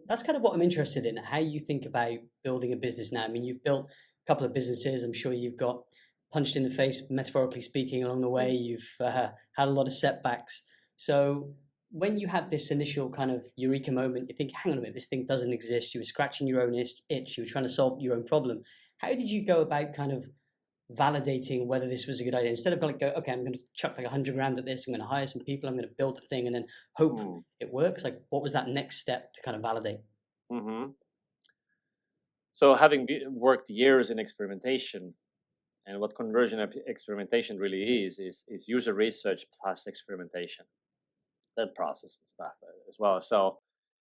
that's kind of what I'm interested in, how you think about building a business now. I mean, you've built a couple of businesses. I'm sure you've got punched in the face, metaphorically speaking, along the way. Mm. You've had a lot of setbacks. So when you had this initial kind of eureka moment, you think, hang on a minute, this thing doesn't exist. You were scratching your own itch. You were trying to solve your own problem. How did you go about kind of validating whether this was a good idea instead of like go, okay, I'm going to chuck like 100 grand at this, I'm going to hire some people, I'm going to build the thing and then hope Mm. it works? Like, what was that next step to kind of validate? Mm-hmm. So having worked years in experimentation, and what conversion experimentation really is user research plus experimentation, that process and stuff as well. So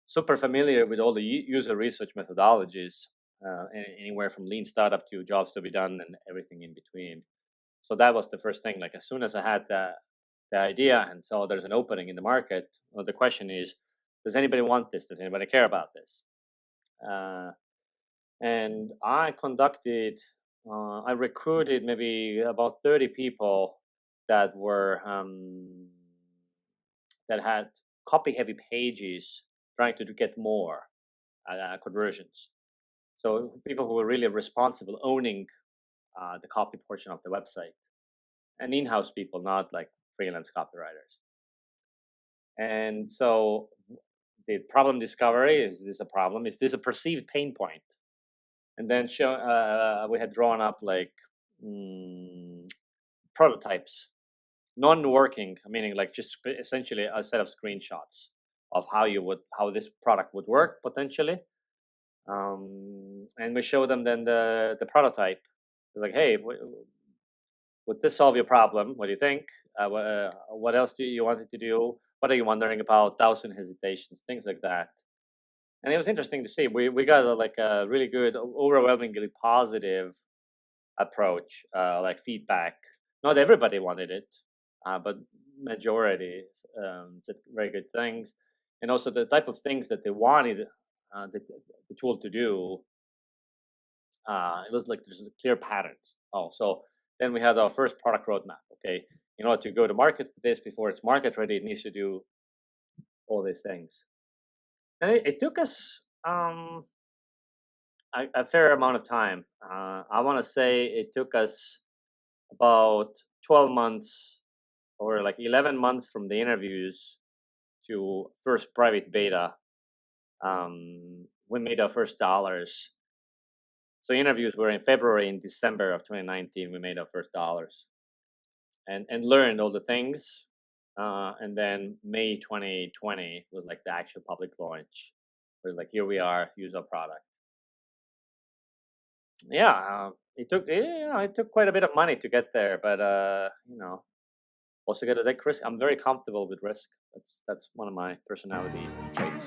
super familiar with all the user research methodologies, anywhere from lean startup to jobs to be done and everything in between. So that was the first thing. Like as soon as I had the idea and saw there's an opening in the market, well, the question is, does anybody want this? Does anybody care about this? And I recruited maybe about 30 people that were that had copy heavy pages trying to get more conversions. So people who were really responsible, owning the copy portion of the website, and in-house people, not like freelance copywriters. And so the problem discovery, is this a problem? Is this a perceived pain point? And then we had drawn up like prototypes, non-working, meaning like just essentially a set of screenshots of how this product would work potentially. And we show them then the prototype. They're like, hey, would this solve your problem? What do you think? What else do you want it to do? What are you wondering about? 1,000 hesitations, things like that. And it was interesting to see. We got like a really good, overwhelmingly positive approach, like feedback. Not everybody wanted it, but majority said very good things. And also the type of things that they wanted the tool to do, it was like there's clear patterns. Oh, so then we had our first product roadmap. Okay, in order to go to market with this before it's market ready, it needs to do all these things. And it took us a fair amount of time. I want to say it took us about 12 months or like 11 months from the interviews to first private beta. We made our first dollars. So interviews were in February and December of 2019. We made our first dollars and learned all the things. And then May 2020 was like the actual public launch. We're like, here we are, use our product. Yeah, it took quite a bit of money to get there, but also got to take risk. I'm very comfortable with risk. That's one of my personality traits.